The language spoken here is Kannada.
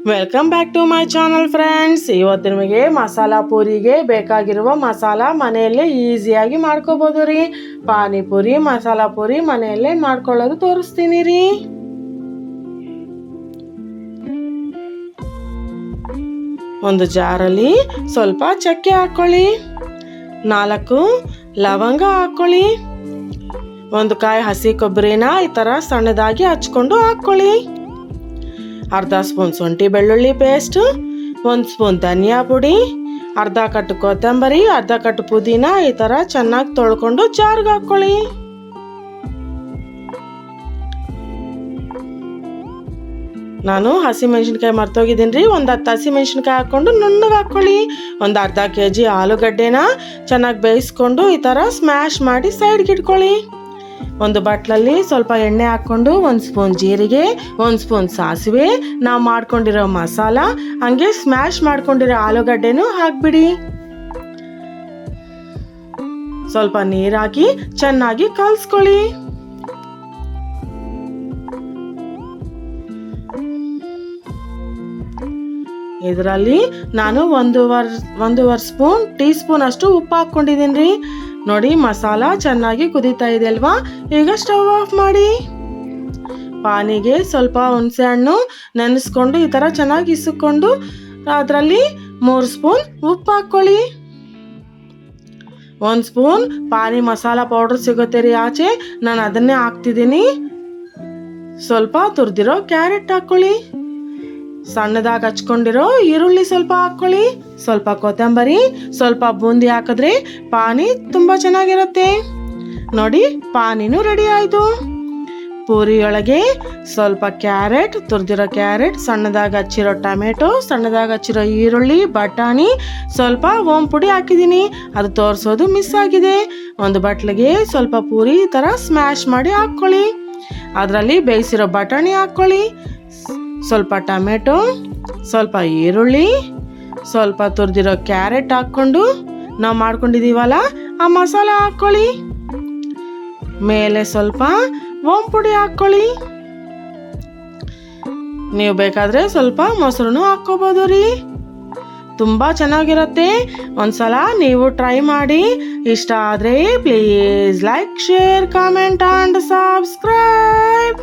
Welcome back to my channel friends. ಇವತ್ತು ನಿಮಗೆ ಮಸಾಲ ಪೂರಿಗೆ ಬೇಕಾಗಿರುವ ಮಸಾಲ ಮನೆಯಲ್ಲೇ ಈಸಿಯಾಗಿ ಮಾಡ್ಕೋಬೋದು ರೀ. ಪಾನಿಪುರಿ ಮಸಾಲ ಪೂರಿ ಮನೆಯಲ್ಲೇ ಮಾಡ್ಕೊಳ್ಳೋದು ತೋರಿಸ್ತೀನಿ ರೀ. ಒಂದು ಜಾರಲ್ಲಿ ಸ್ವಲ್ಪ ಚಕ್ಕೆ ಹಾಕ್ಕೊಳ್ಳಿ, 4 ಲವಂಗ ಹಾಕ್ಕೊಳ್ಳಿ, 1 ಕಾಯಿ ಹಸಿ ಕೊಬ್ಬರಿನ ಈ ಥರ ಸಣ್ಣದಾಗಿ ಹಚ್ಕೊಂಡು ಹಾಕ್ಕೊಳ್ಳಿ, ಅರ್ಧ ಸ್ಪೂನ್ ಶುಂಠಿ ಬೆಳ್ಳುಳ್ಳಿ ಪೇಸ್ಟ್, 1 ಸ್ಪೂನ್ ಧನಿಯಾ ಪುಡಿ, ಅರ್ಧ ಕಟ್ಟು ಕೊತ್ತಂಬರಿ, ಅರ್ಧ ಕಟ್ಟು ಪುದೀನ ಈ ಥರ ಚೆನ್ನಾಗಿ ತೊಳ್ಕೊಂಡು ಜಾರ್ಗೆ ಹಾಕ್ಕೊಳ್ಳಿ. ನಾನು ಹಸಿಮೆಣ್ಸಿನ್ಕಾಯಿ ಮರ್ತೋಗಿದ್ದೀನಿ ರೀ. 10 ಹಸಿಮೆಣ್ಸಿನ್ಕಾಯಿ ಹಾಕ್ಕೊಂಡು ನುಣ್ಣಗೆ ಹಾಕ್ಕೊಳ್ಳಿ. ಒಂದು ಅರ್ಧ kg ಆಲೂಗಡ್ಡೆನ ಚೆನ್ನಾಗಿ ಬೇಯಿಸ್ಕೊಂಡು ಈ ಥರ ಸ್ಮ್ಯಾಶ್ ಮಾಡಿ ಸೈಡ್ಗೆ ಇಟ್ಕೊಳ್ಳಿ. ಒಂದು ಬಟ್ಲಲ್ಲಿ ಸ್ವಲ್ಪ ಎಣ್ಣೆ ಹಾಕ್ಕೊಂಡು 1 ಸ್ಪೂನ್ ಜೀರಿಗೆ, 1 ಸ್ಪೂನ್ ಸಾಸಿವೆ, ನಾವು ಮಾಡ್ಕೊಂಡಿರೋ ಮಸಾಲ, ಹಂಗೆ ಸ್ಮ್ಯಾಶ್ ಮಾಡ್ಕೊಂಡಿರೋ ಆಲೂಗಡ್ಡೆನೂ ಹಾಕ್ಬಿಡಿ. ಸ್ವಲ್ಪ ನೀರು ಹಾಕಿ ಚೆನ್ನಾಗಿ ಕಲಿಸ್ಕೊಳ್ಳಿ. ಇದರಲ್ಲಿ ನಾನು ಒಂದೂವರೆ ಟೀ ಸ್ಪೂನ್ ಅಷ್ಟು ಉಪ್ಪು ಹಾಕ್ಕೊಂಡಿದ್ದೀನಿ ರೀ. ನೋಡಿ, ಮಸಾಲ ಚೆನ್ನಾಗಿ ಕುದೀತಾ ಇದೆ ಅಲ್ವಾ. ಈಗ ಸ್ಟವ್ ಆಫ್ ಮಾಡಿ ಪಾನಿಗೆ ಸ್ವಲ್ಪ ಹುಣಸೆ ಹಣ್ಣು ನೆನೆಸ್ಕೊಂಡು ಈ ಥರ ಚೆನ್ನಾಗಿ ಇಸುಕೊಂಡು ಅದರಲ್ಲಿ 3 ಸ್ಪೂನ್ ಉಪ್ಪು ಹಾಕ್ಕೊಳ್ಳಿ. 1 ಸ್ಪೂನ್ ಪಾನಿ ಮಸಾಲ ಪೌಡರ್ ಸಿಗುತ್ತೆ ರೀ ಆಚೆ, ನಾನು ಅದನ್ನೇ ಹಾಕ್ತಿದ್ದೀನಿ. ಸ್ವಲ್ಪ ತುರಿದಿರೋ ಕ್ಯಾರೆಟ್ ಹಾಕ್ಕೊಳ್ಳಿ, ಸಣ್ಣದಾಗಿ ಹಚ್ಕೊಂಡಿರೋ ಈರುಳ್ಳಿ ಸ್ವಲ್ಪ ಹಾಕ್ಕೊಳ್ಳಿ, ಸ್ವಲ್ಪ ಕೊತ್ತಂಬರಿ, ಸ್ವಲ್ಪ ಬೂಂದಿ ಹಾಕಿದ್ರೆ ಪಾನಿ ತುಂಬ ಚೆನ್ನಾಗಿರುತ್ತೆ. ನೋಡಿ, ಪಾನಿನೂ ರೆಡಿ ಆಯಿತು. ಪೂರಿಯೊಳಗೆ ಸ್ವಲ್ಪ ಕ್ಯಾರೆಟ್, ತುರಿದಿರೋ ಕ್ಯಾರೆಟ್, ಸಣ್ಣದಾಗಿ ಹಚ್ಚಿರೋ ಟೊಮೆಟೊ, ಸಣ್ಣದಾಗಿ ಹಚ್ಚಿರೋ ಈರುಳ್ಳಿ, ಬಟಾಣಿ, ಸ್ವಲ್ಪ ಓಂ ಪುಡಿ ಹಾಕಿದ್ದೀನಿ. ಅದು ತೋರಿಸೋದು ಮಿಸ್ ಆಗಿದೆ. ಒಂದು ಬಟ್ಲಿಗೆ ಸ್ವಲ್ಪ ಪೂರಿ ಈ ಥರ ಸ್ಮ್ಯಾಶ್ ಮಾಡಿ ಹಾಕ್ಕೊಳ್ಳಿ. ಅದರಲ್ಲಿ ಬೇಯಿಸಿರೋ ಬಟಾಣಿ ಹಾಕ್ಕೊಳ್ಳಿ, ಸ್ವಲ್ಪ ಟೊಮೆಟೊ, ಸ್ವಲ್ಪ ಈರುಳ್ಳಿ, ಸ್ವಲ್ಪ ತುರಿದಿರೋ ಕ್ಯಾರೆಟ್ ಹಾಕ್ಕೊಂಡು ನಾವು ಮಾಡ್ಕೊಂಡಿದ್ದೀವಲ್ಲ ಆ ಮಸಾಲ ಹಾಕ್ಕೊಳ್ಳಿ. ಮೇಲೆ ಸ್ವಲ್ಪ ಓಂ ಪುಡಿ ಹಾಕ್ಕೊಳ್ಳಿ. ನೀವು ಬೇಕಾದರೆ ಸ್ವಲ್ಪ ಮೊಸರು ಹಾಕ್ಕೋಬೋದು ರೀ. ತುಂಬ ಚೆನ್ನಾಗಿರುತ್ತೆ. ಒಂದ್ಸಲ ನೀವು ಟ್ರೈ ಮಾಡಿ. ಇಷ್ಟ ಆದರೆ please like, share, comment and subscribe.